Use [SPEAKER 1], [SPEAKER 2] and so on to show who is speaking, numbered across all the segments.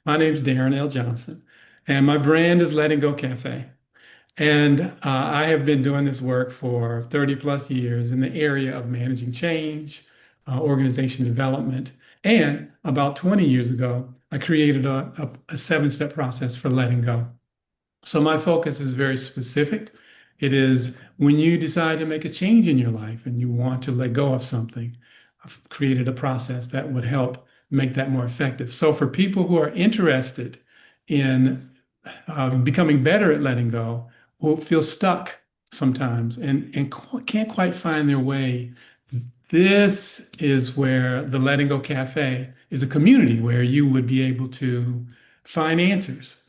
[SPEAKER 1] My name's Darren L. Johnson, and my brand is Letting Go Cafe. And I have been doing this work for 30 plus years in the area of managing change, organization development. And about 20 years ago, I created a seven-step process for letting go. So my focus is very specific. It is when you decide to make a change in your life and you want to let go of something, I've created a process that would help make that more effective. So for people who are interested in becoming better at letting go, who feel stuck sometimes and can't quite find their way, this is where the Letting Go Cafe is a community where you would be able to find answers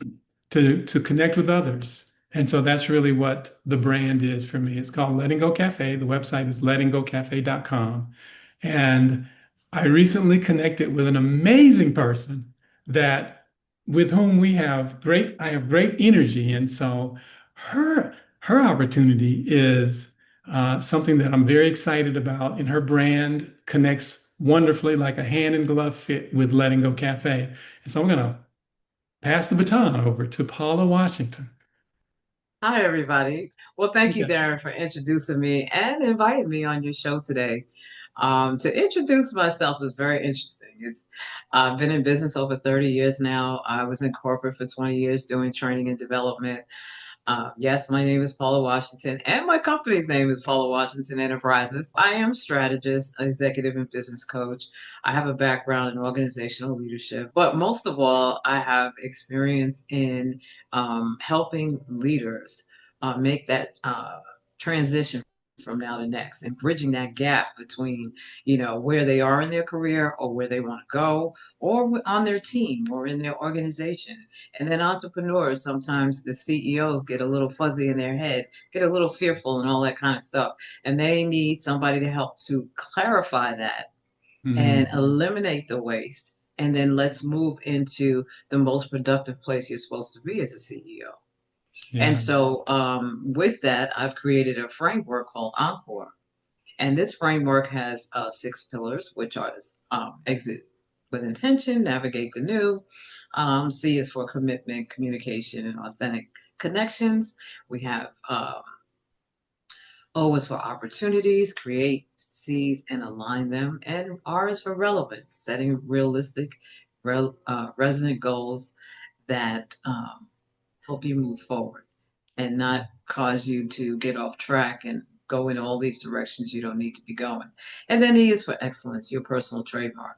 [SPEAKER 1] to connect with others. And so that's really what the brand is for me. It's called Letting Go Cafe. The website is lettinggocafe.com. And I recently connected with an amazing person that with whom I have great energy. And so her opportunity is something that I'm very excited about. And her brand connects wonderfully like a hand in glove fit with Letting Go Cafe. And so I'm going to pass the baton over to Paula Washington.
[SPEAKER 2] Hi, everybody. Well, thank you,
[SPEAKER 1] Yeah.
[SPEAKER 2] Darren, for introducing me and inviting me on your show today. To introduce myself is very interesting. I've been in business over 30 years now. I was in corporate for 20 years doing training and development. Yes, my name is Paula Washington, and my company's name is Paula Washington Enterprises. I am a strategist, executive, and business coach. I have a background in organizational leadership, but most of all, I have experience in helping leaders make that transition from now to next and bridging that gap between where they are in their career or where they want to go or on their team or in their organization. And then entrepreneurs, sometimes the CEOs get a little fuzzy in their head, get a little fearful and all that kind of stuff. And they need somebody to help to clarify that and
[SPEAKER 1] Mhm.
[SPEAKER 2] eliminate the waste. And then let's move into the most productive place you're supposed to be as a CEO. And
[SPEAKER 1] Yeah.
[SPEAKER 2] so, with that, I've created a framework called Encore. And this framework has six pillars, which are exit with intention, navigate the new. C is for commitment, communication, and authentic connections. We have O is for opportunities, create, seize, and align them. And R is for relevance, setting realistic, resonant goals that help you move forward and not cause you to get off track and go in all these directions you don't need to be going. And then E is for excellence, your personal trademark.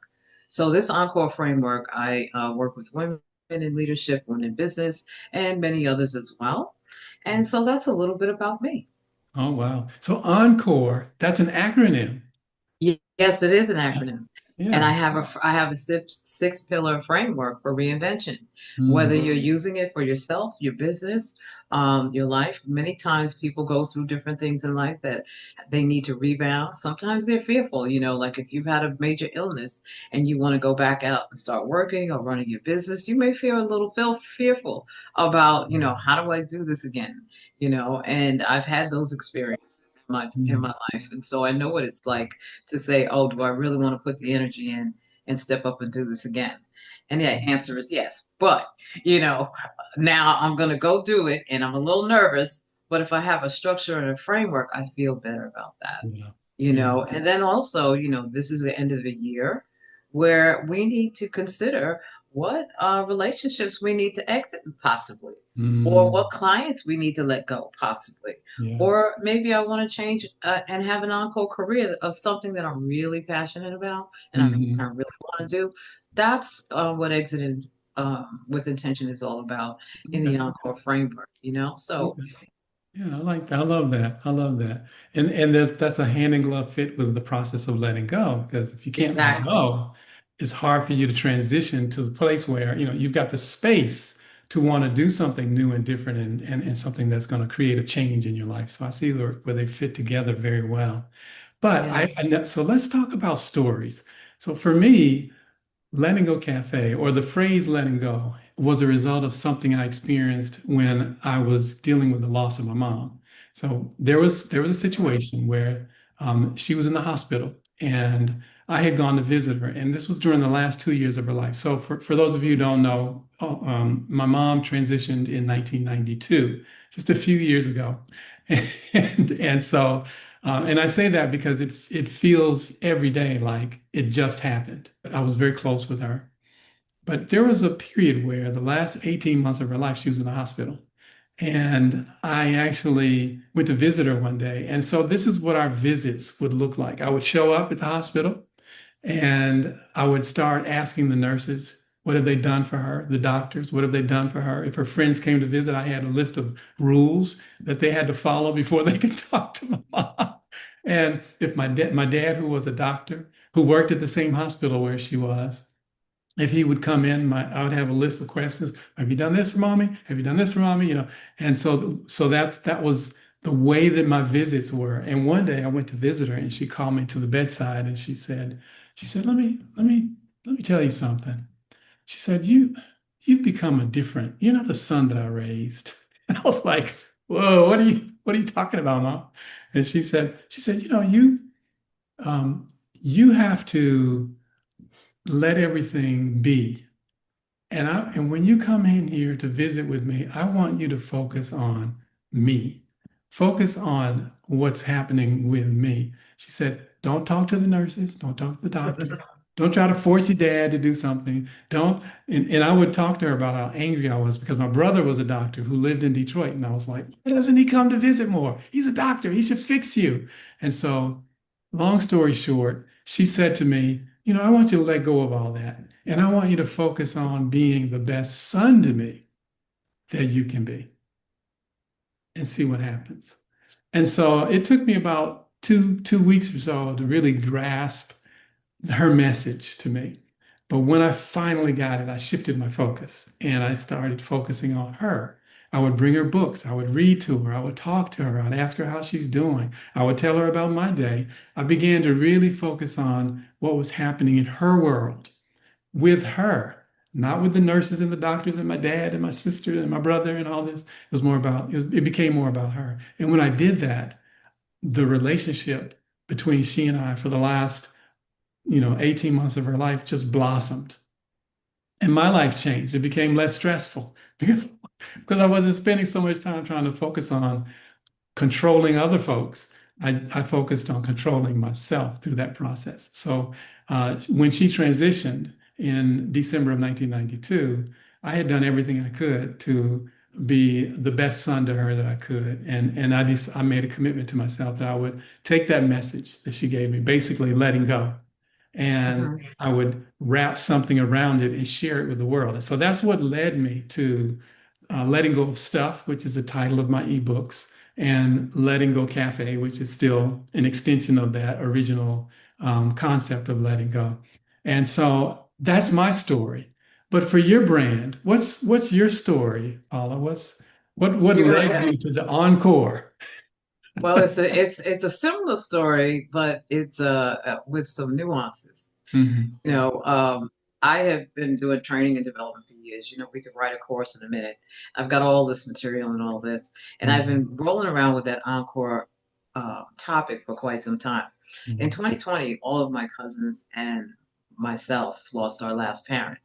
[SPEAKER 2] So this Encore framework, I work with women in leadership, women in business, and many others as well. And so that's a little bit about me.
[SPEAKER 1] Oh, wow. So Encore, that's an acronym.
[SPEAKER 2] Yes, it is an
[SPEAKER 1] Yeah.
[SPEAKER 2] acronym. And
[SPEAKER 1] Yeah.
[SPEAKER 2] I have a six pillar framework for reinvention. Whether
[SPEAKER 1] Mhm.
[SPEAKER 2] you're using it for yourself, your business, your life. Many times people go through different things in life that they need to rebound. Sometimes they're fearful, like if you've had a major illness and you want to go back out and start working or running your business, you may feel fearful about, how do I do this again? And I've had those experiences in my
[SPEAKER 1] Mhm.
[SPEAKER 2] life. And so I know what it's like to say, oh, do I really want to put the energy in and step up and do this again? And the answer is yes. But, you know, now I'm going to go do it and I'm a little nervous. But if I have a structure and a framework, I feel better about that.
[SPEAKER 1] Yeah. Yeah.
[SPEAKER 2] And then also, this is the end of the year where we need to consider what relationships we need to exit possibly, or
[SPEAKER 1] Mhm.
[SPEAKER 2] what clients we need to let go possibly,
[SPEAKER 1] Yeah.
[SPEAKER 2] or maybe I want to change and have an encore career of something that I'm really passionate about and I
[SPEAKER 1] Mhm.
[SPEAKER 2] really want to do. That's what exiting with intention is all about in the
[SPEAKER 1] Okay.
[SPEAKER 2] encore framework. So
[SPEAKER 1] Okay. Yeah, I like that. I love that. I love that. And that's a hand in glove fit with the process of letting go. Because if you can't let
[SPEAKER 2] exactly.
[SPEAKER 1] go, it's hard for you to transition to the place where, you've got the space to want to do something new and different and something that's going to create a change in your life. So I see where they fit together very well. But
[SPEAKER 2] Yeah.
[SPEAKER 1] so let's talk about stories. So for me, letting go cafe or the phrase letting go was a result of something I experienced when I was dealing with the loss of my mom. So there was a situation where she was in the hospital and I had gone to visit her, and this was during the last 2 years of her life. So for those of you who don't know, my mom transitioned in 1992, just a few years ago. And so, and I say that because it feels every day like it just happened. I was very close with her. But there was a period where the last 18 months of her life, she was in the hospital. And I actually went to visit her one day. And so this is what our visits would look like. I would show up at the hospital and I would start asking the nurses, what have they done for her? The doctors, what have they done for her? If her friends came to visit, I had a list of rules that they had to follow before they could talk to my mom. And if my dad, who was a doctor, who worked at the same hospital where she was, if he would come in, I would have a list of questions. Have you done this for mommy? Have you done this for mommy? And so that was the way that my visits were. And one day I went to visit her, and she called me to the bedside, and she said, let me tell you something. She said, you've become a different. You're not the son that I raised. And I was like, whoa, what are you talking about, mom? And she said, you have to let everything be. And when you come in here to visit with me, I want you to focus on me. Focus on what's happening with me. She said, don't talk to the nurses, don't talk to the doctors. Don't try to force your dad to do something. Don't, and I would talk to her about how angry I was because my brother was a doctor who lived in Detroit. And I was like, why doesn't he come to visit more? He's a doctor. He should fix you. And so, long story short, she said to me, I want you to let go of all that. And I want you to focus on being the best son to me that you can be and see what happens. And so it took me about two weeks or so to really grasp her message to me. But when I finally got it, I shifted my focus and I started focusing on her. I would bring her books. I would read to her. I would talk to her. I'd ask her how she's doing. I would tell her about my day. I began to really focus on what was happening in her world with her, not with the nurses and the doctors and my dad and my sister and my brother and all this. It became more about her. And when I did that, the relationship between she and I for the last 18 months of her life just blossomed. And my life changed. It became less stressful because I wasn't spending so much time trying to focus on controlling other folks. I focused on controlling myself through that process. So when she transitioned in December of 1992, I had done everything I could to be the best son to her that I could. And I made a commitment to myself that I would take that message that she gave me, basically letting go, and
[SPEAKER 2] Mhm.
[SPEAKER 1] I would wrap something around it and share it with the world. And so that's what led me to Letting Go of Stuff, which is the title of my ebooks, and Letting Go Cafe, which is still an extension of that original concept of letting go. And so that's my story. But for your brand, what's your story, Paula? What
[SPEAKER 2] You know,
[SPEAKER 1] led you to the Encore?
[SPEAKER 2] well, it's a similar story, but it's with some nuances.
[SPEAKER 1] Mhm.
[SPEAKER 2] You know, I have been doing training and development for years. We could write a course in a minute. I've got all this material and all this, and I've
[SPEAKER 1] Mhm.
[SPEAKER 2] been rolling around with that encore topic for quite some time. In
[SPEAKER 1] Mhm.
[SPEAKER 2] 2020, all of my cousins and myself lost our last parent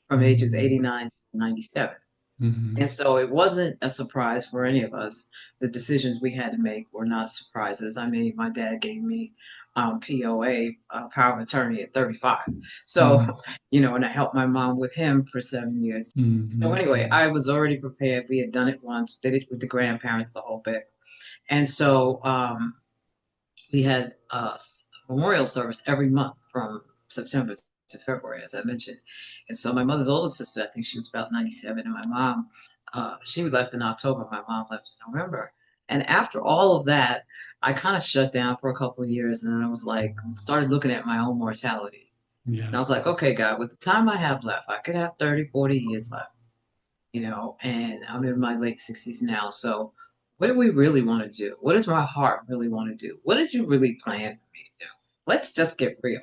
[SPEAKER 2] from ages
[SPEAKER 1] Mhm.
[SPEAKER 2] 89 to 97. And
[SPEAKER 1] Mhm.
[SPEAKER 2] so it wasn't a surprise for any of us. The decisions we had to make were not surprises. I mean, my dad gave me POA, power of attorney, at 35. So,
[SPEAKER 1] Mhm.
[SPEAKER 2] and I helped my mom with him for 7 years. So
[SPEAKER 1] Mhm.
[SPEAKER 2] anyway, I was already prepared. We had done it once, did it with the grandparents, the whole bit. And so we had a memorial service every month from September to February, as I mentioned. And so my mother's older sister, I think she was about 97, and my mom, she left in October. My mom left in November. And after all of that, I kind of shut down for a couple of years, and then I was like, started looking at my own mortality. And
[SPEAKER 1] Yeah.
[SPEAKER 2] I was like, okay, God, with the time I have left, I could have 30, 40 years left, and I'm in my late 60s now. So, what do we really want to do? What does my heart really want to do? What did you really plan for me to do? Let's just get real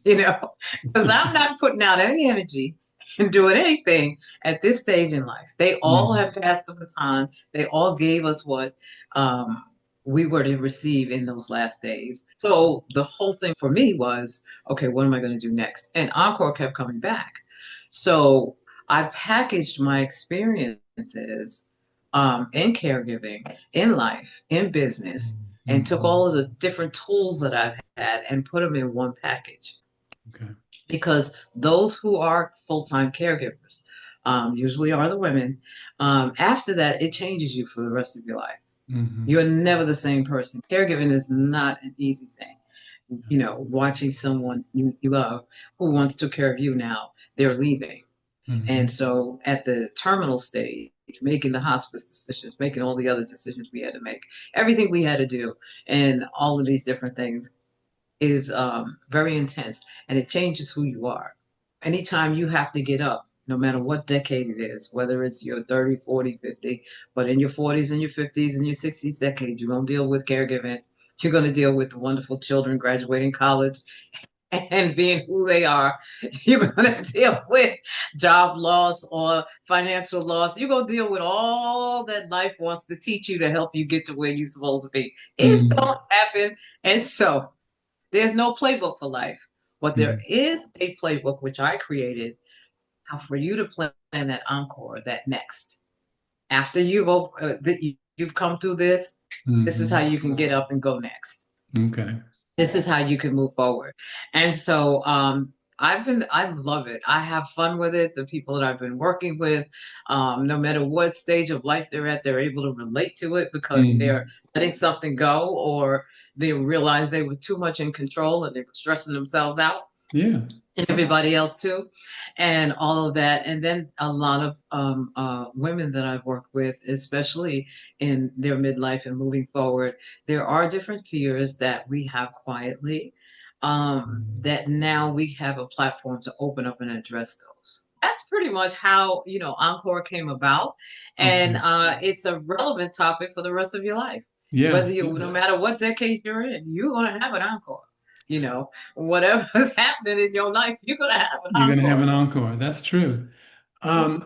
[SPEAKER 2] here, because I'm not putting out any energy and doing anything at this stage in life. They all
[SPEAKER 1] Mhm.
[SPEAKER 2] have passed the baton. They all gave us what, um, we were to receive in those last days. So the whole thing for me was, okay, what am I going to do next? And Encore kept coming back. So I packaged my experiences in caregiving, in life, in business, and took
[SPEAKER 1] Mhm.
[SPEAKER 2] all of the different tools that I've had and put them in one package.
[SPEAKER 1] Okay.
[SPEAKER 2] Because those who are full-time caregivers usually are the women. After that, it changes you for the rest of your life.
[SPEAKER 1] Hmm.
[SPEAKER 2] You're never the same person. Caregiving is not an easy thing. You know, watching someone you love who once took care of you now, they're leaving. And
[SPEAKER 1] Hmm.
[SPEAKER 2] so at the terminal stage, making the hospice decisions, making all the other decisions we had to make, everything we had to do, and all of these different things is very intense and it changes who you are. Anytime you have to get up, no matter what decade it is, whether it's your 30, 40, 50, but in your 40s and your 50s and your 60s decade, you're going to deal with caregiving. You're going to deal with the wonderful children graduating college and being who they are. You're going to deal with job loss or financial loss. You're going to deal with all that life wants to teach you to help you get to where you're supposed to be. It's
[SPEAKER 1] Hmm.
[SPEAKER 2] going to happen. And so there's no playbook for life, but there
[SPEAKER 1] Hmm.
[SPEAKER 2] is a playbook which I created how for you to plan that encore, that next. After you've come through this, this is how
[SPEAKER 1] Hmm.
[SPEAKER 2] you can get up and go next.
[SPEAKER 1] Okay.
[SPEAKER 2] This is how you can move forward. And so I love it. I have fun with it. The people that I've been working with, no matter what stage of life they're at, they're able to relate to it because they're
[SPEAKER 1] Hmm.
[SPEAKER 2] letting something go or they realized they were too much in control and they were stressing themselves out
[SPEAKER 1] Yeah.
[SPEAKER 2] and everybody else too, and all of that. And then a lot of women that I've worked with, especially in their midlife and moving forward, there are different fears that we have quietly that now we have a platform to open up and address those. That's pretty much how Encore came about, and
[SPEAKER 1] Okay.
[SPEAKER 2] it's a relevant topic for the rest of your life.
[SPEAKER 1] Yeah.
[SPEAKER 2] Whether you, no matter what decade you're in, you're gonna have an encore. You know, whatever's happening in your life, you're gonna have an
[SPEAKER 1] You're gonna have
[SPEAKER 2] encore.
[SPEAKER 1] an encore. That's true.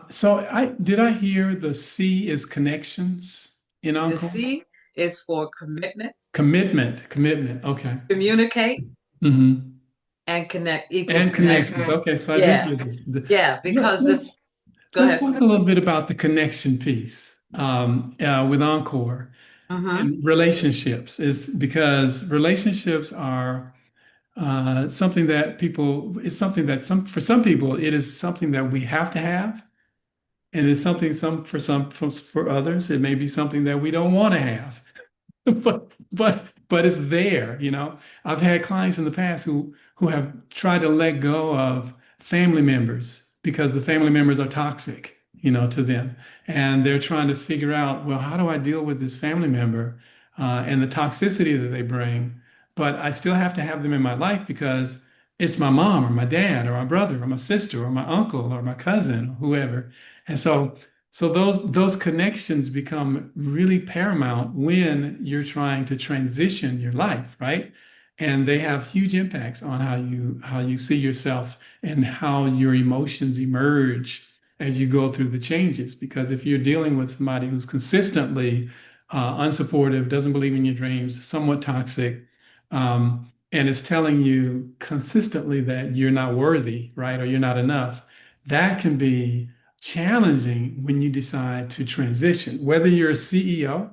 [SPEAKER 1] So I hear the C is connections in
[SPEAKER 2] The
[SPEAKER 1] encore?
[SPEAKER 2] C is for commitment,
[SPEAKER 1] Commitment. Commitment. Okay.
[SPEAKER 2] communicate,
[SPEAKER 1] Hmm.
[SPEAKER 2] and connect equals
[SPEAKER 1] And connections.
[SPEAKER 2] connection.
[SPEAKER 1] Okay. So I do
[SPEAKER 2] Yeah,
[SPEAKER 1] hear this.
[SPEAKER 2] yeah, because this.
[SPEAKER 1] Let's
[SPEAKER 2] Go
[SPEAKER 1] let's
[SPEAKER 2] ahead.
[SPEAKER 1] talk a little bit about the connection piece with Encore
[SPEAKER 2] Mm-hmm.
[SPEAKER 1] and relationships. Is because relationships are something that for some people it is something that we have to have, and it's something for others it may be something that we don't want to have. But it's there, you know. I've had clients in the past who have tried to let go of family members because the family members are toxic, you know, to them. And they're trying to figure out, well, how do I deal with this family member and the toxicity that they bring? But I still have to have them in my life because it's my mom or my dad or my brother or my sister or my uncle or my cousin or whoever. And so those connections become really paramount when you're trying to transition your life, right? And they have huge impacts on how you see yourself and how your emotions emerge as you go through the changes. Because if you're dealing with somebody who's consistently unsupportive, doesn't believe in your dreams, somewhat toxic, and is telling you consistently that you're not worthy, right, or you're not enough, that can be challenging when you decide to transition, whether you're a CEO,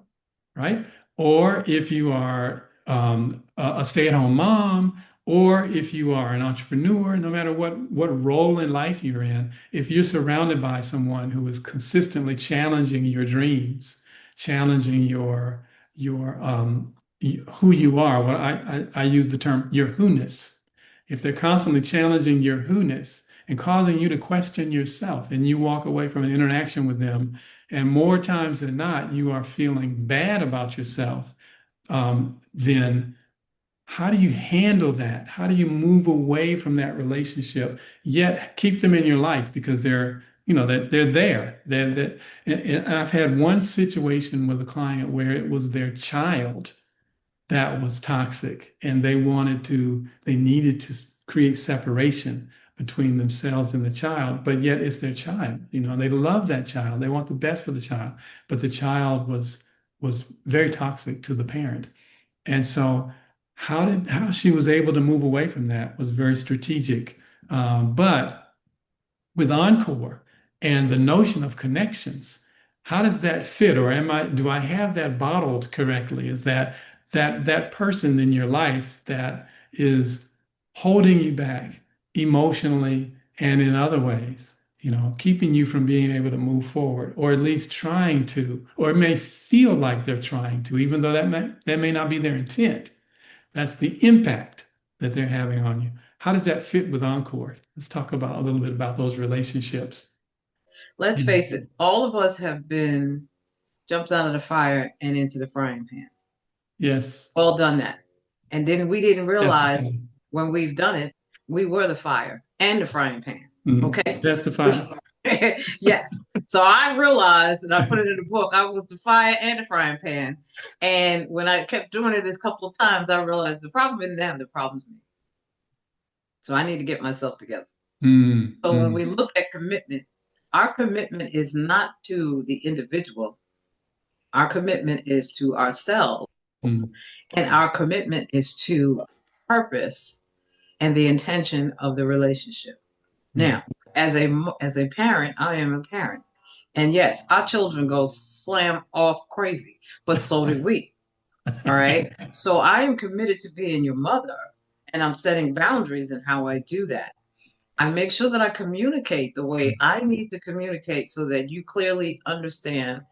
[SPEAKER 1] right? Or if you are a stay-at-home mom, or if you are an entrepreneur, no matter what role in life you're in, if you're surrounded by someone who is consistently challenging your dreams, challenging your who you are, well, I use the term your who-ness. If they're constantly challenging your who-ness, and causing you to question yourself. And you walk away from an interaction with them, and more times than not, you are feeling bad about yourself. Then how do you handle that? How do you move away from that relationship, yet keep them in your life because they're there. And I've had one situation with a client where it was their child that was toxic and they needed to create separation between themselves and the child, but yet it's their child, you know, they love that child, they want the best for the child, but the child was was very toxic to the parent. And so how she was able to move away from that was very strategic. But with Encore and the notion of connections, how does that fit? Or do I have that bottled correctly? Is that person in your life that is holding you back emotionally and in other ways, keeping you from being able to move forward, or at least trying to, or it may feel like they're trying to, even though that may not be their intent. That's the impact that they're having on you. How does that fit with Encore? Let's talk about a little bit about those relationships.
[SPEAKER 2] Let's
[SPEAKER 1] Mm.
[SPEAKER 2] face it, all of us have been jumped out of the fire and into the frying pan.
[SPEAKER 1] Yes,
[SPEAKER 2] All done that. And then we didn't realize
[SPEAKER 1] testify.
[SPEAKER 2] when we've done it, we were the fire and the frying pan. Okay.
[SPEAKER 1] Testify.
[SPEAKER 2] Yes. So I realized, and I put it in the book, I was the fire and the frying pan. And when I kept doing it this couple of times, I realized the problem isn't them, the problem's me. So I need to get myself together.
[SPEAKER 1] Mm,
[SPEAKER 2] So when we
[SPEAKER 1] mm,
[SPEAKER 2] look at commitment, our commitment is not to the individual. Our commitment is to ourselves,
[SPEAKER 1] mm.
[SPEAKER 2] and our commitment is to purpose and the intention of the relationship.
[SPEAKER 1] Yeah.
[SPEAKER 2] Now, as a parent, I am a parent. And yes, our children go slam off crazy, but so did we. All right. So I am committed to being your mother, and I'm setting boundaries in how I do that. I make sure that I communicate the way I need to communicate so that you clearly understand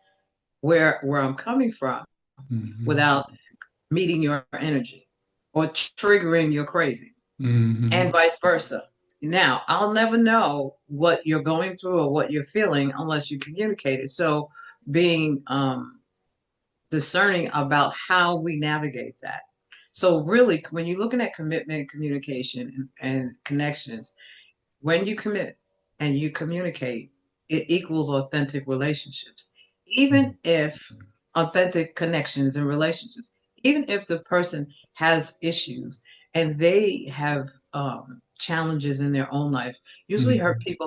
[SPEAKER 2] where I'm coming from
[SPEAKER 1] Mhm,
[SPEAKER 2] without meeting your energy or triggering your crazy, and
[SPEAKER 1] mhm.
[SPEAKER 2] vice versa. Now, I'll never know what you're going through or what you're feeling unless you communicate it. So, being discerning about how we navigate that. So, really, when you're looking at commitment, communication, and connections, when you commit and you communicate, it equals authentic relationships. Even if authentic connections and relationships, even if the person has issues and they have challenges in their own life, usually
[SPEAKER 1] Mhm.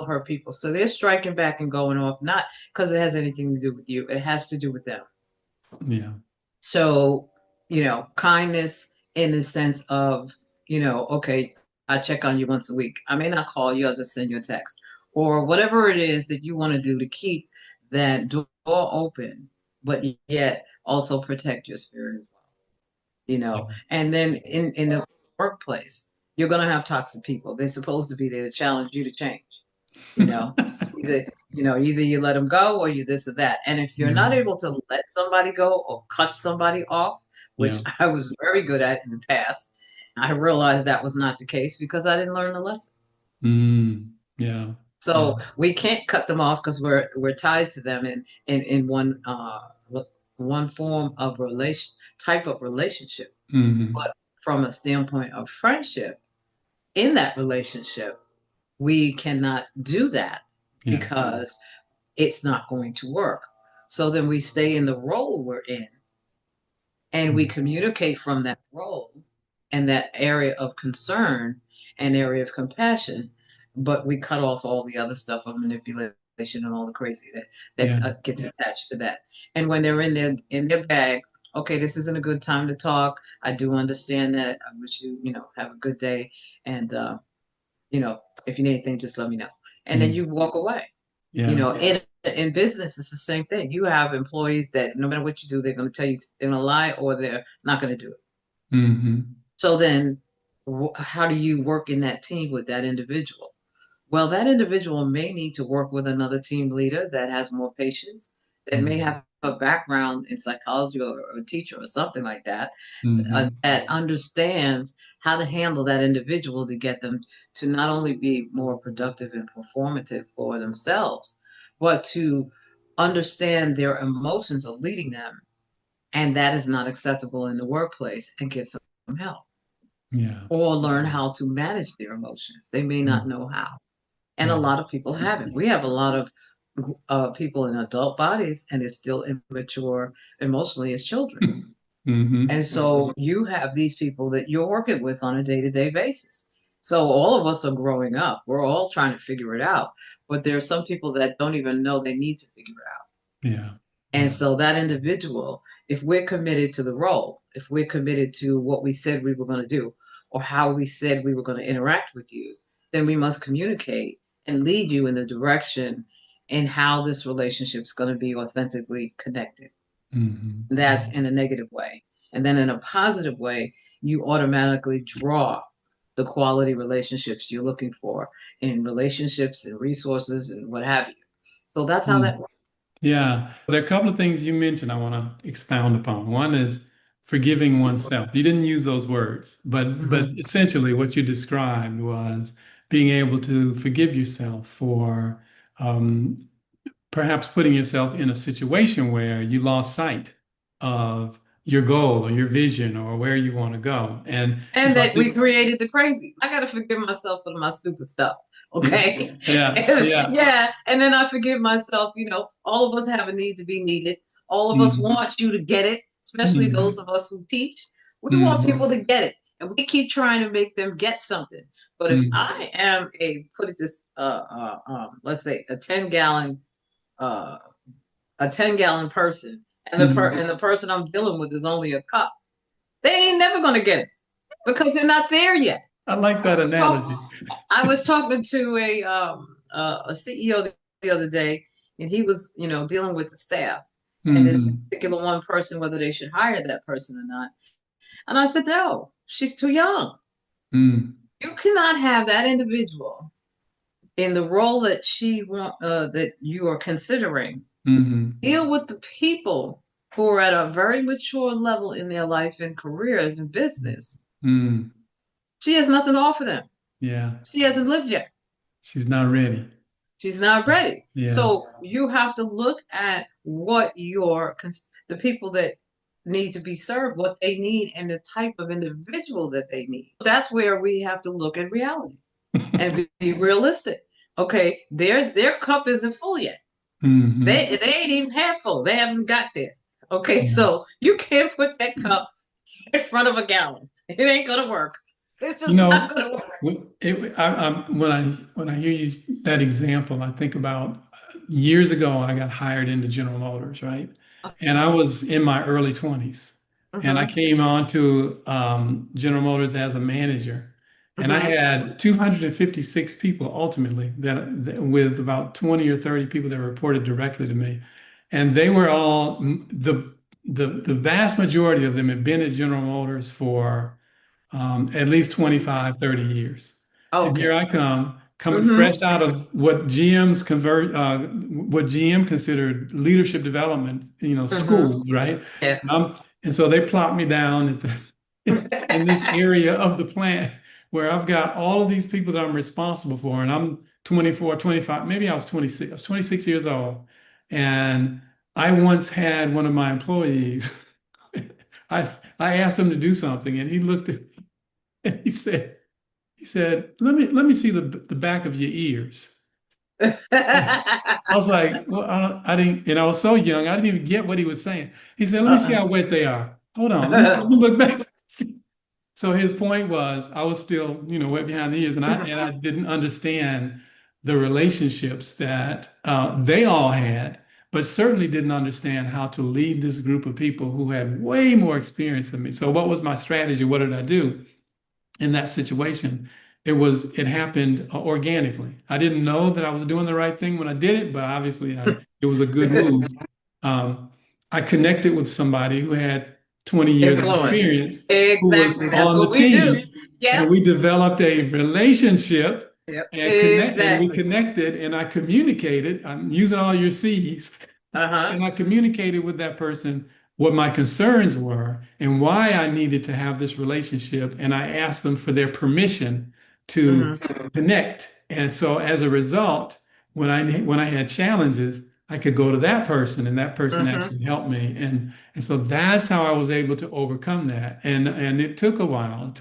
[SPEAKER 2] hurt people. So they're striking back and going off, not because it has anything to do with you, it has to do with them.
[SPEAKER 1] Yeah.
[SPEAKER 2] So, kindness in the sense of, okay, I check on you once a week. I may not call you, I'll just send you a text or whatever it is that you want to do to keep that door open, but yet also protect your spirit as well,
[SPEAKER 1] Yeah.
[SPEAKER 2] And then in the workplace, you're going to have toxic people. They're supposed to be there to challenge you to change. It's either you let them go or you this or that. And if you're not
[SPEAKER 1] Mhm.
[SPEAKER 2] able to let somebody go or cut somebody off, which
[SPEAKER 1] Yeah.
[SPEAKER 2] I was very good at in the past, I realized that was not the case because I didn't learn the lesson.
[SPEAKER 1] Yeah. Yeah.
[SPEAKER 2] So we can't cut them off because we're tied to them in one form of relation type of relationship.
[SPEAKER 1] Mhm.
[SPEAKER 2] But from a standpoint of friendship, in that relationship, we cannot do that
[SPEAKER 1] Yeah.
[SPEAKER 2] because it's not going to work. So then we stay in the role we're in and we
[SPEAKER 1] Mm.
[SPEAKER 2] communicate from that role and that area of concern and area of compassion, but we cut off all the other stuff of manipulation and all the crazy that
[SPEAKER 1] Yeah.
[SPEAKER 2] gets attached to that. And when they're in their bag, okay, this isn't a good time to talk. I do understand that. I wish you have a good day, and you know, if you need anything, just let me know. And then
[SPEAKER 1] Yeah.
[SPEAKER 2] you walk away.
[SPEAKER 1] Yeah.
[SPEAKER 2] In business, it's the same thing. You have employees that no matter what you do, they're going to tell you they're going to lie or they're not going to do it.
[SPEAKER 1] Mhm.
[SPEAKER 2] So then, how do you work in that team with that individual? Well, that individual may need to work with another team leader that has more patience, that may
[SPEAKER 1] Mhm.
[SPEAKER 2] have a background in psychology or a teacher or something like that,
[SPEAKER 1] Mhm.
[SPEAKER 2] that understands how to handle that individual to get them to not only be more productive and performative for themselves, but to understand their emotions of leading them. And that is not acceptable in the workplace and get some help
[SPEAKER 1] Yeah.
[SPEAKER 2] or learn how to manage their emotions. They may not
[SPEAKER 1] Mm.
[SPEAKER 2] know how. And a
[SPEAKER 1] Yeah.
[SPEAKER 2] lot of people haven't. We have a lot of people in adult bodies and they're still immature emotionally as children.
[SPEAKER 1] Mhm.
[SPEAKER 2] And so you have these people that you're working with on a day to day basis. So all of us are growing up. We're all trying to figure it out. But there are some people that don't even know they need to figure it out.
[SPEAKER 1] Yeah.
[SPEAKER 2] And
[SPEAKER 1] Yeah.
[SPEAKER 2] so that individual, if we're committed to the role, if we're committed to what we said we were going to do, or how we said we were going to interact with you, then we must communicate and lead you in the direction and how this relationship is going to be authentically connected. That's
[SPEAKER 1] Hmm.
[SPEAKER 2] in a negative way. And then in a positive way, you automatically draw the quality relationships you're looking for in relationships and resources and what have you. So that's how that
[SPEAKER 1] Mm.
[SPEAKER 2] works.
[SPEAKER 1] Yeah. There are a couple of things you mentioned I want to expound upon. One is forgiving oneself. You didn't use those words, but
[SPEAKER 2] Mhm.
[SPEAKER 1] essentially what you described was being able to forgive yourself for um, perhaps putting yourself in a situation where you lost sight of your goal or your vision or where you want to go. And
[SPEAKER 2] And
[SPEAKER 1] so I
[SPEAKER 2] that we
[SPEAKER 1] think,
[SPEAKER 2] created the crazy. I got to forgive myself for my stupid stuff.
[SPEAKER 1] yeah,
[SPEAKER 2] Okay.
[SPEAKER 1] yeah, yeah.
[SPEAKER 2] Yeah. And then I forgive myself. All of us have a need to be needed. All of us
[SPEAKER 1] Mm,
[SPEAKER 2] want you to get it, especially those
[SPEAKER 1] mm,
[SPEAKER 2] of us who teach. We want people
[SPEAKER 1] mm,
[SPEAKER 2] to get it. And we keep trying to make them get something. But if
[SPEAKER 1] mm,
[SPEAKER 2] I am put it this, let's say uh, a 10-gallon person, and
[SPEAKER 1] mm.
[SPEAKER 2] the person I'm dealing with is only a cup, they ain't never going to get it because they're not there yet.
[SPEAKER 1] I like
[SPEAKER 2] I
[SPEAKER 1] that
[SPEAKER 2] was talk
[SPEAKER 1] analogy.
[SPEAKER 2] I was talking to a CEO the other day, and he was dealing with the staff and this
[SPEAKER 1] Hmm.
[SPEAKER 2] particular one person, whether they should hire that person or not. And I said, no, she's too young.
[SPEAKER 1] Mm,
[SPEAKER 2] You cannot have that individual in the role that that you are considering
[SPEAKER 1] hmm,
[SPEAKER 2] deal with the people who are at a very mature level in their life and careers and business.
[SPEAKER 1] mm.
[SPEAKER 2] She has nothing to offer them.
[SPEAKER 1] Yeah,
[SPEAKER 2] She hasn't lived yet.
[SPEAKER 1] she's not ready.
[SPEAKER 2] She's not ready.
[SPEAKER 1] Yeah.
[SPEAKER 2] So you have to look at what the people that need to be served, what they need, and the type of individual that they need. That's where we have to look at reality and be realistic. Okay, their cup isn't full yet.
[SPEAKER 1] Hmm.
[SPEAKER 2] They ain't even half full. They haven't got there. Okay,
[SPEAKER 1] Yeah.
[SPEAKER 2] so you can't put that cup in front of a gallon. It ain't gonna work. It's
[SPEAKER 1] You
[SPEAKER 2] just not
[SPEAKER 1] know,
[SPEAKER 2] gonna work.
[SPEAKER 1] when I hear you that example, I think about years ago, I got hired into General Motors, right? And I was in my early 20s, and I
[SPEAKER 2] Uh-huh.
[SPEAKER 1] came on to General Motors as a manager, and I
[SPEAKER 2] Uh-huh.
[SPEAKER 1] had 256 people ultimately with about 20 or 30 people that reported directly to me, and they were all the vast majority of them had been at General Motors for at least 25, 30 years. And here
[SPEAKER 2] Okay.
[SPEAKER 1] I come, coming
[SPEAKER 2] Mm-hmm.
[SPEAKER 1] fresh out of what GM considered leadership development,
[SPEAKER 2] Mm-hmm.
[SPEAKER 1] schools, right?
[SPEAKER 2] Yeah.
[SPEAKER 1] And so they plopped me down at in this area of the plant where I've got all of these people that I'm responsible for, and I'm 24, 25, maybe I was 26, I was 26 years old. And I once had one of my employees, I asked him to do something, and he looked at and he said, let me see the back of your ears. I was like, well, I didn't, and I was so young, I didn't even get what he was saying. He said, let me see
[SPEAKER 2] Uh-uh.
[SPEAKER 1] how wet they are. Hold on, let me look back. So his point was, I was still, wet behind the ears, and I didn't understand the relationships that they all had, but certainly didn't understand how to lead this group of people who had way more experience than me. So what was my strategy? What did I do? In that situation, it happened organically. I didn't know that I was doing the right thing when I did it, but obviously it was a good move. Um, I connected with somebody who had 20 years of
[SPEAKER 2] Influence.
[SPEAKER 1] experience who was
[SPEAKER 2] Exactly. That's
[SPEAKER 1] on the
[SPEAKER 2] what we do.
[SPEAKER 1] team, and
[SPEAKER 2] Yep.
[SPEAKER 1] we developed a relationship
[SPEAKER 2] Yep.
[SPEAKER 1] and we
[SPEAKER 2] Exactly.
[SPEAKER 1] connected and I communicated. I'm using all your C's.
[SPEAKER 2] Uh-huh.
[SPEAKER 1] And I communicated with that person what my concerns were and why I needed to have this relationship. And I asked them for their permission to
[SPEAKER 2] Mm-hmm.
[SPEAKER 1] connect. And so as a result, when I had challenges, I could go to that person and that person
[SPEAKER 2] Mm-hmm.
[SPEAKER 1] actually helped me. And so that's how I was able to overcome that. And it took a while.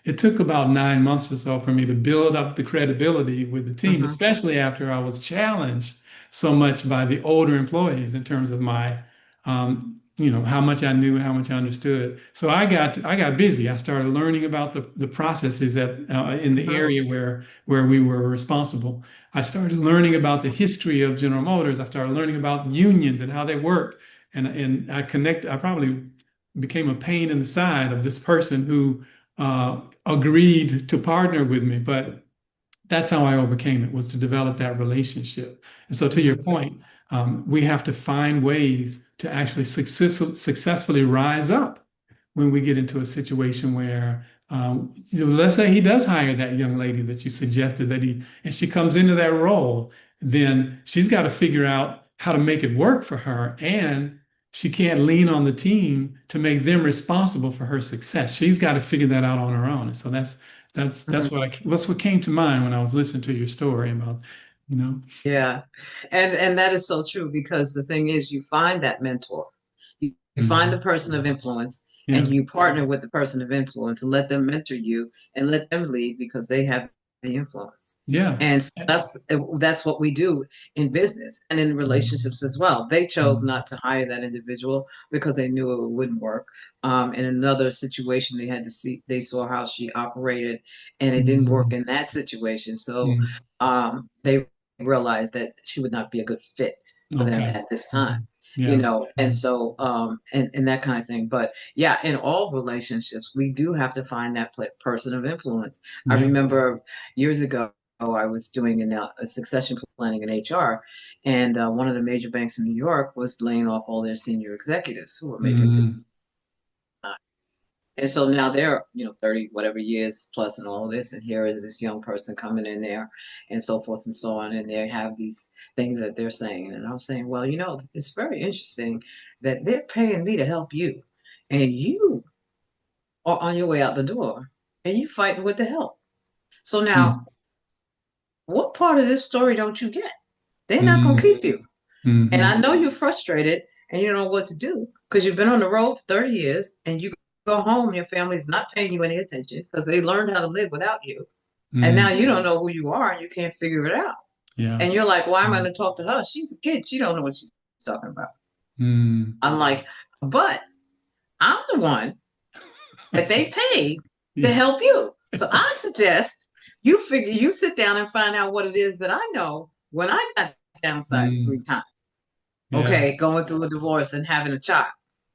[SPEAKER 1] It took about 9 months or so for me to build up the credibility with the team,
[SPEAKER 2] Mm-hmm.
[SPEAKER 1] especially after I was challenged so much by the older employees in terms of my how much I knew, how much I understood. So I got busy. I started learning about the processes that in the
[SPEAKER 2] Mhm.
[SPEAKER 1] area where we were responsible. I started learning about the history of General Motors. I started learning about unions and how they work. And I probably became a pain in the side of this person who agreed to partner with me. But that's how I overcame it, was to develop that relationship. And so to your
[SPEAKER 2] Mhm.
[SPEAKER 1] point, we have to find ways to actually successfully rise up when we get into a situation where, let's say he does hire that young lady that you suggested and she comes into that role, then she's got to figure out how to make it work for her. And she can't lean on the team to make them responsible for her success. She's got to figure that out on her own. And so that's what came to mind when I was listening to your story about, you know.
[SPEAKER 2] Yeah. And that is so true because the thing is you find that mentor. You find the
[SPEAKER 1] Mhm.
[SPEAKER 2] person of influence and
[SPEAKER 1] Yeah.
[SPEAKER 2] you partner with the person of influence and let them mentor you and let them lead because they have the influence.
[SPEAKER 1] Yeah.
[SPEAKER 2] And so that's what we do in business and in relationships as well. They chose
[SPEAKER 1] Mhm.
[SPEAKER 2] not to hire that individual because they knew it wouldn't work. In another situation, they saw how she operated, and it didn't work
[SPEAKER 1] Mhm.
[SPEAKER 2] in that situation. So
[SPEAKER 1] Mhm.
[SPEAKER 2] they realized that she would not be a good fit for them
[SPEAKER 1] Okay.
[SPEAKER 2] at this time.
[SPEAKER 1] Mhm. Yeah.
[SPEAKER 2] And so and that kind of thing. But yeah, in all relationships, we do have to find that person of influence. I
[SPEAKER 1] Yeah.
[SPEAKER 2] remember years ago, I was doing a succession planning in HR, and one of the major banks in New York was laying off all their senior executives who were making
[SPEAKER 1] Mhm.
[SPEAKER 2] and so now they're, 30 whatever years plus and all of this. And here is this young person coming in there and so forth and so on. And they have these things that they're saying. And I'm saying, well, it's very interesting that they're paying me to help you. And you are on your way out the door and you fighting with the help. So now,
[SPEAKER 1] Mhm.
[SPEAKER 2] what part of this story don't you get? They're not going to
[SPEAKER 1] Mhm.
[SPEAKER 2] keep you. And I
[SPEAKER 1] Mhm.
[SPEAKER 2] know you're frustrated and you don't know what to do because you've been on the road for 30 years and you go home, your family's not paying you any attention because they learned how to live without you. And now
[SPEAKER 1] Mhm.
[SPEAKER 2] you don't know who you are and you can't figure it out.
[SPEAKER 1] Yeah.
[SPEAKER 2] And you're like, why am I going to talk to her? She's a kid. She don't know what she's talking about.
[SPEAKER 1] Mhm.
[SPEAKER 2] I'm like, but I'm the one that they paid to
[SPEAKER 1] Yeah.
[SPEAKER 2] help you. So I suggest you sit down and find out what it is that I know when I got downsized three
[SPEAKER 1] Mhm.
[SPEAKER 2] times.
[SPEAKER 1] Yeah.
[SPEAKER 2] Okay, going through a divorce and having a child.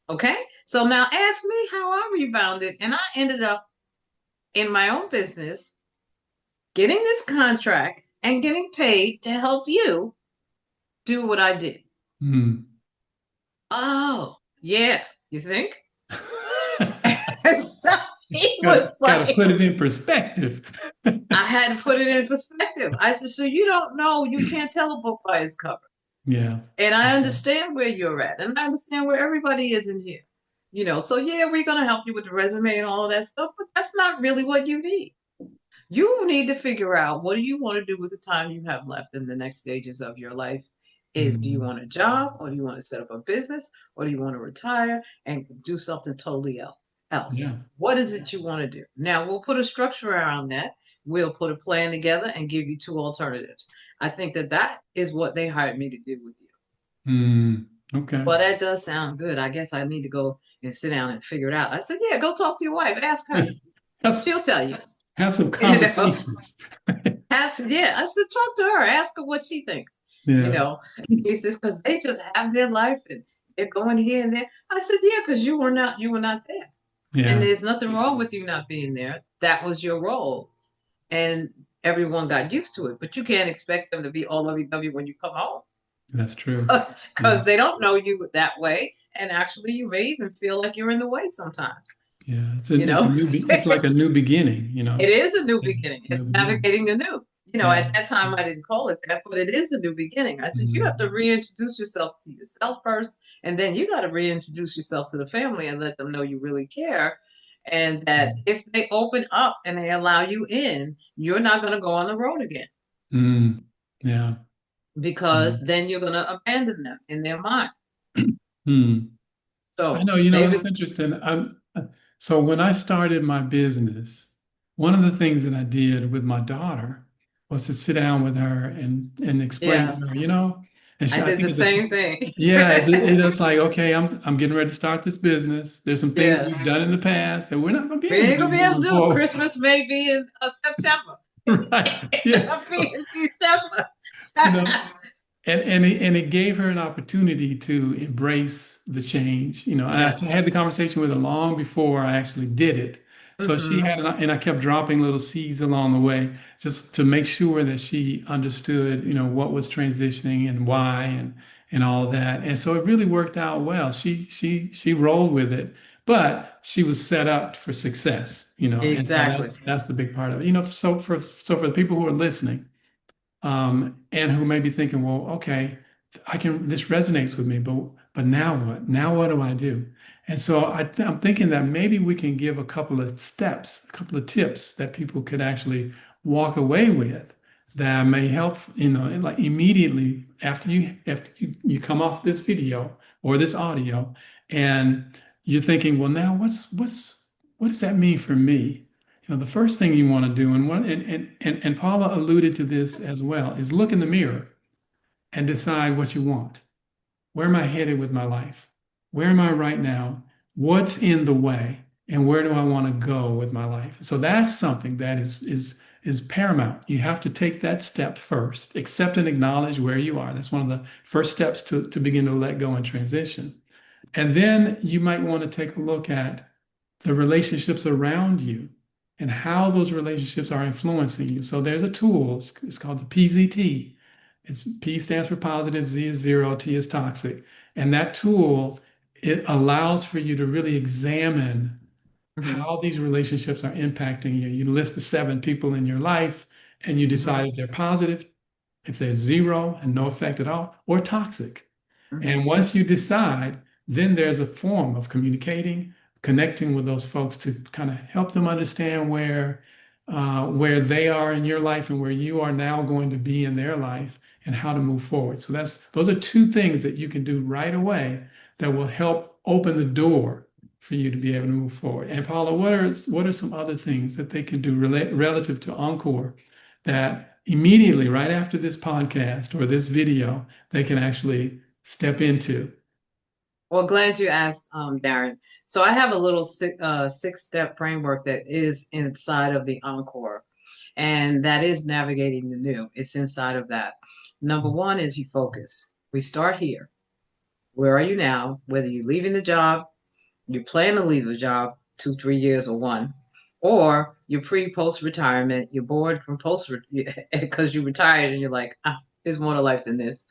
[SPEAKER 2] Okay, so now ask me how I rebounded, and I ended up in my own business getting this contract and getting paid to help you do what I did.
[SPEAKER 1] Mhm.
[SPEAKER 2] Oh, yeah, you think? So he
[SPEAKER 1] Got
[SPEAKER 2] was
[SPEAKER 1] got to
[SPEAKER 2] like,
[SPEAKER 1] put it in perspective.
[SPEAKER 2] I had to put it in perspective. I said, so you don't know, you can't tell a book by its cover.
[SPEAKER 1] Yeah.
[SPEAKER 2] And I understand where you're at, and I understand where everybody is in here. So yeah, we're gonna help you with the resume and all of that stuff, but that's not really what you need. You need to figure out what do you want to do with the time you have left in the next stages of your life. Do you
[SPEAKER 1] Mhm.
[SPEAKER 2] want a job, or do you want to set up a business, or do you want to retire and do something totally else?
[SPEAKER 1] Yeah.
[SPEAKER 2] What is it you want to do? Now we'll put a structure around that. We'll put a plan together and give you two alternatives. I think that is what they hired me to do with you.
[SPEAKER 1] Mhm. Okay.
[SPEAKER 2] Well, that does sound good. I guess I need to go and sit down and figure it out. I said, yeah, go talk to your wife. Ask her.
[SPEAKER 1] Have,
[SPEAKER 2] She'll tell you.
[SPEAKER 1] have some
[SPEAKER 2] You know,
[SPEAKER 1] conversations.
[SPEAKER 2] yeah. I said, talk to her. Ask her what she thinks. You
[SPEAKER 1] Yeah.
[SPEAKER 2] know, he says because they just have their life and they're going here and there. I said, yeah, because you were not there, and
[SPEAKER 1] Yeah.
[SPEAKER 2] there's nothing wrong with you not being there. That was your role, and everyone got used to it. But you can't expect them to be all lovey-dovey when you come home.
[SPEAKER 1] That's true. Yeah.
[SPEAKER 2] Because they don't know you that way. And actually, you may even feel like you're in the way sometimes,
[SPEAKER 1] Yeah. It's
[SPEAKER 2] you know?
[SPEAKER 1] it's like a new beginning,
[SPEAKER 2] It is a new
[SPEAKER 1] Yeah.
[SPEAKER 2] beginning.
[SPEAKER 1] New
[SPEAKER 2] It's
[SPEAKER 1] beginning.
[SPEAKER 2] navigating the new.
[SPEAKER 1] Yeah.
[SPEAKER 2] At that time, I didn't call it that, but it is a new beginning. I said, you have to
[SPEAKER 1] Mhm.
[SPEAKER 2] reintroduce yourself to yourself first, and then you got to reintroduce yourself to the family and let them know you really care. And that if they open up and they allow you in, you're not going to go on the road again
[SPEAKER 1] Mm. Yeah. Yeah.
[SPEAKER 2] because then you're going to abandon them in their mind.
[SPEAKER 1] Hmm. I
[SPEAKER 2] So
[SPEAKER 1] know,
[SPEAKER 2] maybe,
[SPEAKER 1] it's interesting. So when I started my business, one of the things that I did with my daughter was to sit down with her and explain
[SPEAKER 2] yeah.
[SPEAKER 1] to her, And
[SPEAKER 2] I
[SPEAKER 1] I
[SPEAKER 2] did
[SPEAKER 1] think
[SPEAKER 2] the
[SPEAKER 1] at the
[SPEAKER 2] same
[SPEAKER 1] time,
[SPEAKER 2] thing.
[SPEAKER 1] yeah, it's like, okay, I'm getting ready to start this business. There's some things
[SPEAKER 2] Yeah.
[SPEAKER 1] we've done in the past that we're not going to be
[SPEAKER 2] We
[SPEAKER 1] able to
[SPEAKER 2] ain't
[SPEAKER 1] do
[SPEAKER 2] gonna be able to
[SPEAKER 1] moving
[SPEAKER 2] do it.
[SPEAKER 1] forward.
[SPEAKER 2] Christmas may be in September.
[SPEAKER 1] Right.
[SPEAKER 2] It'll
[SPEAKER 1] Yes.
[SPEAKER 2] be in December.
[SPEAKER 1] You know, and it gave her an opportunity to embrace the change. And I
[SPEAKER 2] Yes.
[SPEAKER 1] had the conversation with her long before I actually did it. So she
[SPEAKER 2] Hmm.
[SPEAKER 1] had, and I kept dropping little seeds along the way just to make sure that she understood, what was transitioning and why and all of that. And so it really worked out well. She rolled with it, but she was set up for success, and so
[SPEAKER 2] Exactly.
[SPEAKER 1] that's the big part of it. So for the people who are listening and who may be thinking, well, okay, this resonates with me, but now what? Now what do I do? And so I'm thinking that maybe we can give a couple of steps, a couple of tips that people could actually walk away with that may help, and like immediately after you come off this video or this audio, and you're thinking, well, now what does that mean for me? The first thing you want to do, and Paula alluded to this as well, is look in the mirror and decide what you want. Where am I headed with my life? Where am I right now? What's in the way? And where do I want to go with my life? So that's something that is paramount. You have to take that step first, accept and acknowledge where you are. That's one of the first steps to begin to let go and transition. And then you might want to take a look at the relationships around you and how those relationships are influencing you. So there's a tool, it's called the PZT. P stands for positive, Z is zero, T is toxic. And that tool, it allows for you to really examine
[SPEAKER 2] Hmm.
[SPEAKER 1] how these relationships are impacting you. You list the 7 people in your life and you
[SPEAKER 2] Hmm.
[SPEAKER 1] decide if they're positive, if they're zero and no effect at all, or toxic.
[SPEAKER 2] Hmm.
[SPEAKER 1] And once you decide, then there's a form of communicating, connecting with those folks to kind of help them understand where they are in your life and where you are now going to be in their life and how to move forward. So those are 2 things that you can do right away that will help open the door for you to be able to move forward. And Paula, what are some other things that they can do relative to Encore that immediately right after this podcast or this video they can actually step into?
[SPEAKER 2] Well, glad you asked, Darren. So I have a little six-step framework that is inside of the Encore, and that is navigating the new. It's inside of that. Number one is you focus. We start here. Where are you now? Whether you're leaving the job, you plan to leave the job 2, 3 years or one, or you're post retirement, you're bored from post because you retired and you're like, there's more to life than this.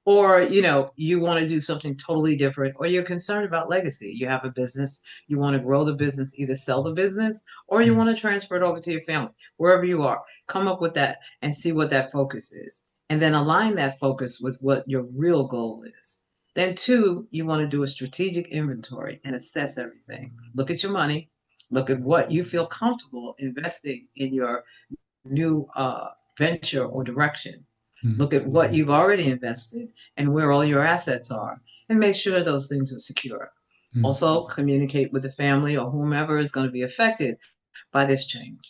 [SPEAKER 2] Or, you want to do something totally different, or you're concerned about legacy. You have a business, you want to grow the business, either sell the business or you want to transfer it over to your family, wherever you are. Come up with that and see what that focus is. And then align that focus with what your real goal is. Then, two, you want to do a strategic inventory and assess everything. Look at your money, look at what you feel comfortable investing in your new venture or direction.
[SPEAKER 1] Mhm.
[SPEAKER 2] Look at what you've already invested and where all your assets are, and make sure those things are secure.
[SPEAKER 1] Mhm.
[SPEAKER 2] Also, communicate with the family or whomever is going to be affected by this change.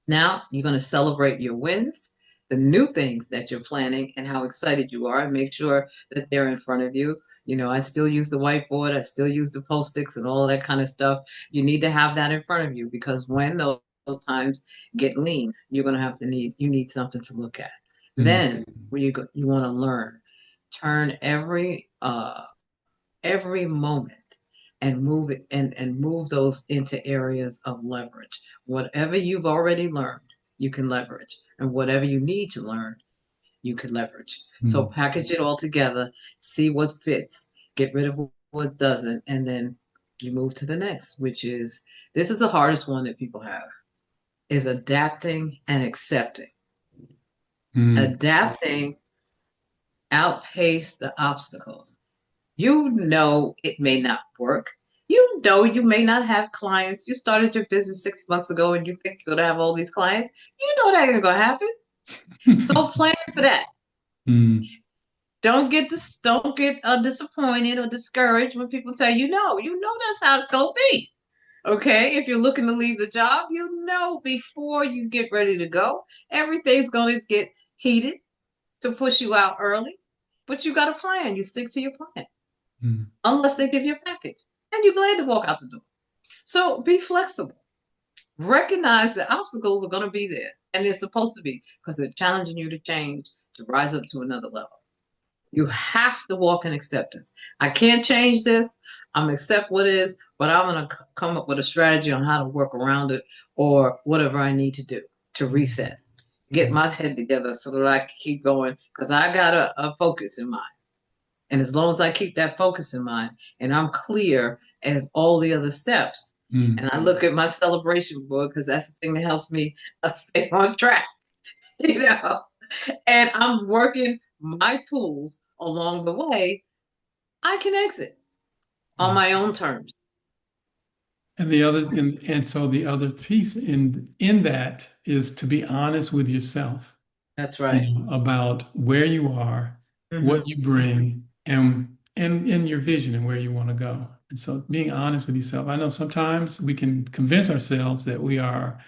[SPEAKER 2] Now, you're going to celebrate your wins, the new things that you're planning, and how excited you are, and make sure that they're in front of you. I still use the whiteboard, I still use the post-its and all that kind of stuff. You need to have that in front of you because when those times get lean, you're going to you need something to look at.
[SPEAKER 1] Mhm.
[SPEAKER 2] Then, when you want to learn, turn every moment and move it and move those into areas of leverage. Whatever you've already learned, you can leverage. And whatever you need to learn, you can leverage. So
[SPEAKER 1] Mhm.
[SPEAKER 2] package it all together, see what fits, get rid of what doesn't, and then you move to the next, which is this is the hardest one that people have is adapting and accepting.
[SPEAKER 1] Mhm.
[SPEAKER 2] Adapting outpace the obstacles. You know it may not work. You know you may not have clients. You started your business 6 months ago and you think you're gonna have all these clients. You know that ain't gonna happen. So plan for that.
[SPEAKER 1] Mhm.
[SPEAKER 2] Don't get disappointed or discouraged when people tell you no. You know that's how it's gonna be. Okay, if you're looking to leave the job, you know before you get ready to go, everything's gonna get heated to push you out early. but you got a plan. You stick to your plan
[SPEAKER 1] Mm.
[SPEAKER 2] unless they give you a package, and you're glad to walk out the door. So be flexible. Recognize that obstacles are going to be there, and they're supposed to be because they're challenging you to change, to rise up to another level. You have to walk in acceptance. I can't change this. I'm accept what is, but I'm going to come up with a strategy on how to work around it or whatever I need to do to reset, get my head together so that I can keep going because I got a focus in mind. And as long as I keep that focus in mind and I'm clear as all the other steps, and
[SPEAKER 1] Mm.
[SPEAKER 2] I look at my celebration board because that's the thing that helps me stay on track, you know, and I'm working my tools along the way, I can exit on
[SPEAKER 1] Yeah.
[SPEAKER 2] my own terms.
[SPEAKER 1] And so the other piece in that is to be honest with yourself,
[SPEAKER 2] That's right.
[SPEAKER 1] about where you are, what
[SPEAKER 2] Hmm.
[SPEAKER 1] you bring, and your vision and where you want to go. And so being honest with yourself. I know sometimes we can convince ourselves that we are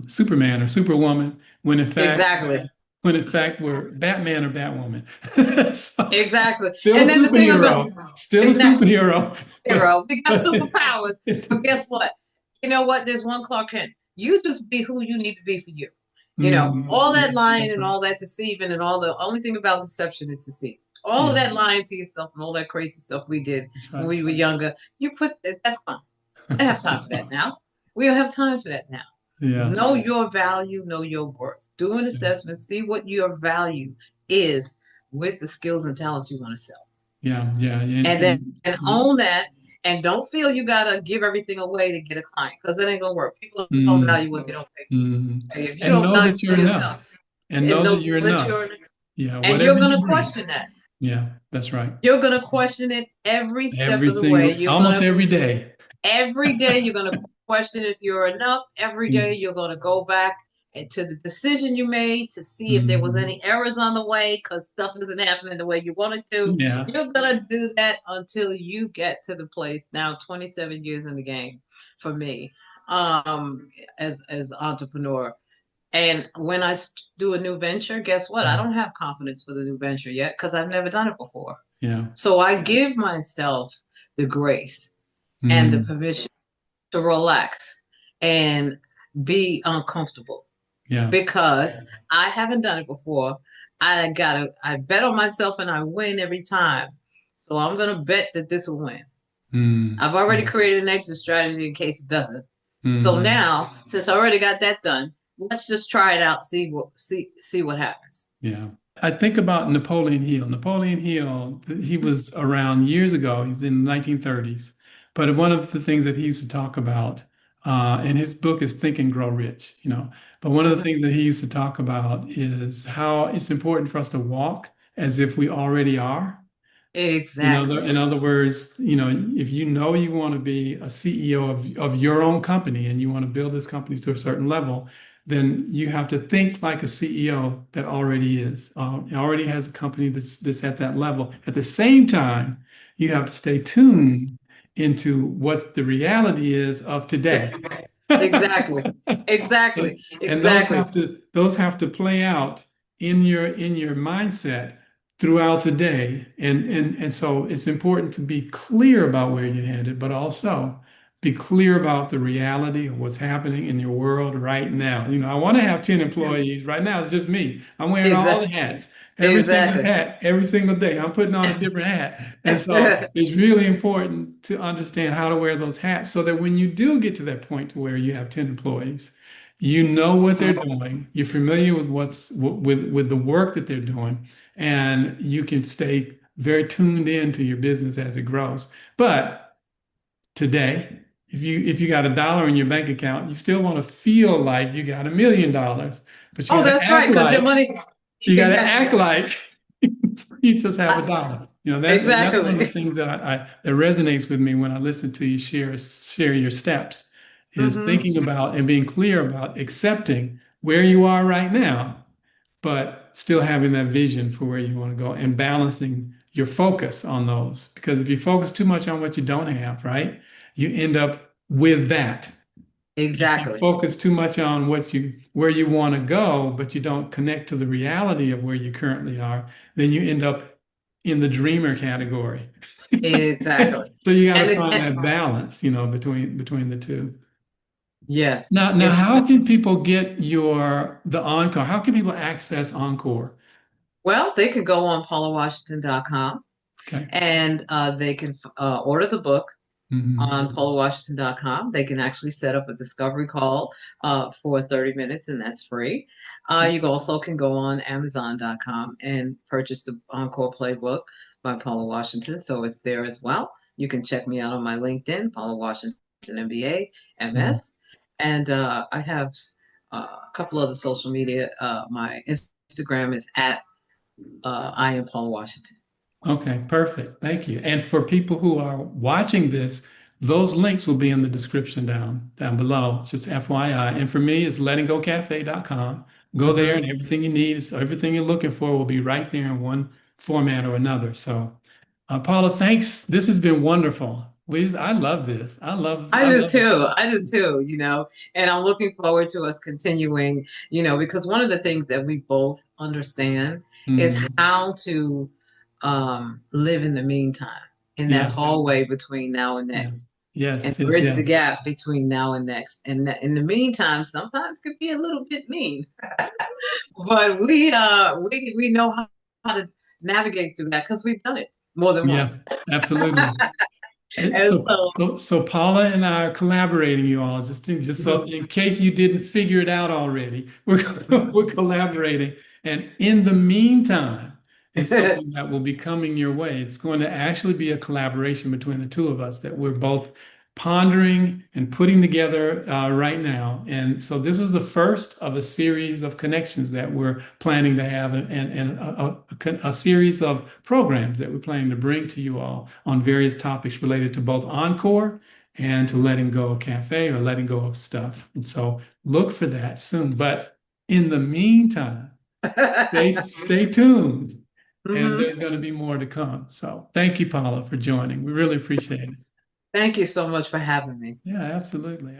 [SPEAKER 1] Superman or Superwoman when in fact
[SPEAKER 2] Exactly.
[SPEAKER 1] when in fact we're Batman or Batwoman. So,
[SPEAKER 2] Exactly.
[SPEAKER 1] still a
[SPEAKER 2] And then the thing about
[SPEAKER 1] superhero, still a
[SPEAKER 2] exactly
[SPEAKER 1] superhero, but
[SPEAKER 2] hero, we got
[SPEAKER 1] but
[SPEAKER 2] superpowers, but guess what? You know what? There's one Clark Kent. You just be who you need to be for you. You know, all that
[SPEAKER 1] yes,
[SPEAKER 2] lying
[SPEAKER 1] that's
[SPEAKER 2] and
[SPEAKER 1] right.
[SPEAKER 2] all that deceiving and all the only thing about deception is deceit. All
[SPEAKER 1] Yeah,
[SPEAKER 2] of that lying to yourself and all that crazy stuff we did
[SPEAKER 1] that's
[SPEAKER 2] when
[SPEAKER 1] right.
[SPEAKER 2] we were younger, you put that's fine. I don't have time for that now. We don't have time for that now.
[SPEAKER 1] Yeah,
[SPEAKER 2] Know your value, know your worth. Do an assessment, see what your value is with the skills and talents you want to sell.
[SPEAKER 1] yeah, yeah,
[SPEAKER 2] And then and own that and don't feel you gotta give everything away to get a client because it ain't gonna work. People don't
[SPEAKER 1] mm,
[SPEAKER 2] value what they don't pay
[SPEAKER 1] mm.
[SPEAKER 2] for. If you
[SPEAKER 1] And
[SPEAKER 2] don't
[SPEAKER 1] know
[SPEAKER 2] value
[SPEAKER 1] that you're enough,
[SPEAKER 2] yourself
[SPEAKER 1] and
[SPEAKER 2] and
[SPEAKER 1] know that
[SPEAKER 2] know
[SPEAKER 1] you're
[SPEAKER 2] that
[SPEAKER 1] enough.
[SPEAKER 2] you're
[SPEAKER 1] Yeah,
[SPEAKER 2] and
[SPEAKER 1] whatever
[SPEAKER 2] you're
[SPEAKER 1] you
[SPEAKER 2] gonna
[SPEAKER 1] bring.
[SPEAKER 2] question that.
[SPEAKER 1] Yeah, that's right.
[SPEAKER 2] You're gonna question it every step
[SPEAKER 1] Every
[SPEAKER 2] of the way.
[SPEAKER 1] single,
[SPEAKER 2] You're
[SPEAKER 1] almost
[SPEAKER 2] gonna
[SPEAKER 1] every day.
[SPEAKER 2] every day you're going to question if you're enough. Every day
[SPEAKER 1] Mm,
[SPEAKER 2] you're going to go back to the decision you made to see if there was
[SPEAKER 1] mm.
[SPEAKER 2] any errors on the way because stuff isn't happening the way you wanted to.
[SPEAKER 1] Yeah.
[SPEAKER 2] You're going to do that until you get to the place. Now 27 years in the game for me, um as entrepreneur. And when I do a new venture, guess what? I
[SPEAKER 1] Mm.
[SPEAKER 2] don't have confidence for the new venture yet because I've never done it before.
[SPEAKER 1] Yeah.
[SPEAKER 2] So I give myself the grace and the
[SPEAKER 1] Mm.
[SPEAKER 2] permission to relax and be uncomfortable
[SPEAKER 1] Yeah.
[SPEAKER 2] because I haven't done it before. I bet on myself and I win every time. So I'm gonna bet that this will win.
[SPEAKER 1] Mm.
[SPEAKER 2] I've already
[SPEAKER 1] Yeah.
[SPEAKER 2] created an exit strategy in case it doesn't. So
[SPEAKER 1] Hmm.
[SPEAKER 2] now, since I already got that done, let's just try it out, see what happens.
[SPEAKER 1] Yeah. I think about Napoleon Hill. Napoleon Hill, he was around years ago. He's in the 1930s. But one of the things that he used to talk about, and his book is Think and Grow Rich, But one of the
[SPEAKER 2] Mhm.
[SPEAKER 1] things that he used to talk about is how it's important for us to walk as if we already are. In
[SPEAKER 2] Exactly.
[SPEAKER 1] other words, if you know you want to be a CEO of your own company and you want to build this company to a certain level, then you have to think like a CEO that already is, already has a company that's at that level. At the same time, you have to stay tuned into what the reality is of today.
[SPEAKER 2] Exactly. Exactly.
[SPEAKER 1] And those
[SPEAKER 2] Exactly.
[SPEAKER 1] have to play out in your mindset throughout the day. And so it's important to be clear about where you're headed, but also be clear about the reality of what's happening in your world right now. I want to have 10 employees. Right now, it's just me. I'm wearing all the
[SPEAKER 2] Exactly.
[SPEAKER 1] hats, every single
[SPEAKER 2] Exactly.
[SPEAKER 1] hat, every single day. I'm putting on a different hat. And so it's really important to understand how to wear those hats so that when you do get to that point to where you have 10 employees, you know what they're doing, you're familiar with with the work that they're doing, and you can stay very tuned in to your business as it grows. But today, if you got $1 in your bank account, you still want to feel like you got $1 million, but
[SPEAKER 2] Oh, that's right, because your money.
[SPEAKER 1] you got to
[SPEAKER 2] Exactly.
[SPEAKER 1] act like you just have $1. That's one of the
[SPEAKER 2] Exactly.
[SPEAKER 1] things that resonates with me when I listen to you share your steps, is
[SPEAKER 2] Hmm.
[SPEAKER 1] thinking about and being clear about accepting where you are right now, but still having that vision for where you want to go and balancing your focus on those. Because if you focus too much on what you don't have, right, you end up with that. If you
[SPEAKER 2] Exactly.
[SPEAKER 1] focus too much on where you want to go, but you don't connect to the reality of where you currently are, then you end up in the dreamer category.
[SPEAKER 2] Exactly.
[SPEAKER 1] So you got to
[SPEAKER 2] And,
[SPEAKER 1] find that balance, between the two.
[SPEAKER 2] yes,
[SPEAKER 1] Now,
[SPEAKER 2] it's
[SPEAKER 1] how can people get the Encore? How can people access Encore?
[SPEAKER 2] well, they could go on paulawashington.com
[SPEAKER 1] Okay.
[SPEAKER 2] and they can order the book
[SPEAKER 1] Hmm.
[SPEAKER 2] on paulawashington.com. They can actually set up a discovery call for 30 minutes, and that's free. You also can go on amazon.com and purchase the Encore Playbook by Paula Washington. So it's there as well. You can check me out on my LinkedIn, Paula Washington MBA,
[SPEAKER 1] Mhm.
[SPEAKER 2] MS. And I have a couple other social media. My Instagram is at I am Paula Washington.
[SPEAKER 1] Okay, perfect. Thank you. And for people who are watching this, those links will be in the description down below. Just FYI. And for me, it's lettinggocafe.com. Go there
[SPEAKER 2] Hmm.
[SPEAKER 1] and everything you need, everything you're looking for will be right there in one format or another. So, Paula, thanks. This has been wonderful. I love this.
[SPEAKER 2] I
[SPEAKER 1] I
[SPEAKER 2] do
[SPEAKER 1] love it.
[SPEAKER 2] too. I do too, and I'm looking forward to us continuing, because one of the things that we both understand is
[SPEAKER 1] Mhm.
[SPEAKER 2] how to live in the meantime, in that
[SPEAKER 1] Yeah,
[SPEAKER 2] hallway between now and
[SPEAKER 1] yeah.
[SPEAKER 2] next, and
[SPEAKER 1] Yes, yes,
[SPEAKER 2] bridge the
[SPEAKER 1] yes.
[SPEAKER 2] gap between now and next. And in the meantime, sometimes could be a little bit mean, but we know how to navigate through that because we've done it more than
[SPEAKER 1] Yeah,
[SPEAKER 2] once.
[SPEAKER 1] absolutely. And
[SPEAKER 2] And
[SPEAKER 1] so,
[SPEAKER 2] so
[SPEAKER 1] so Paula and I are collaborating, you all, just so in case you didn't figure it out already, we're collaborating. And in the meantime, is something that will be coming your way. It's going to actually be a collaboration between the two of us that we're both pondering and putting together right now. And so this was the first of a series of connections that we're planning to have, and a series of programs that we're planning to bring to you all on various topics related to both Encore and to letting go of cafe or letting go of stuff. And so look for that soon. But in the meantime, stay tuned, and
[SPEAKER 2] Mhm.
[SPEAKER 1] there's going to be more to come. So thank you, Paula, for joining. We really appreciate it.
[SPEAKER 2] Thank you so much for having me.
[SPEAKER 1] Yeah, absolutely.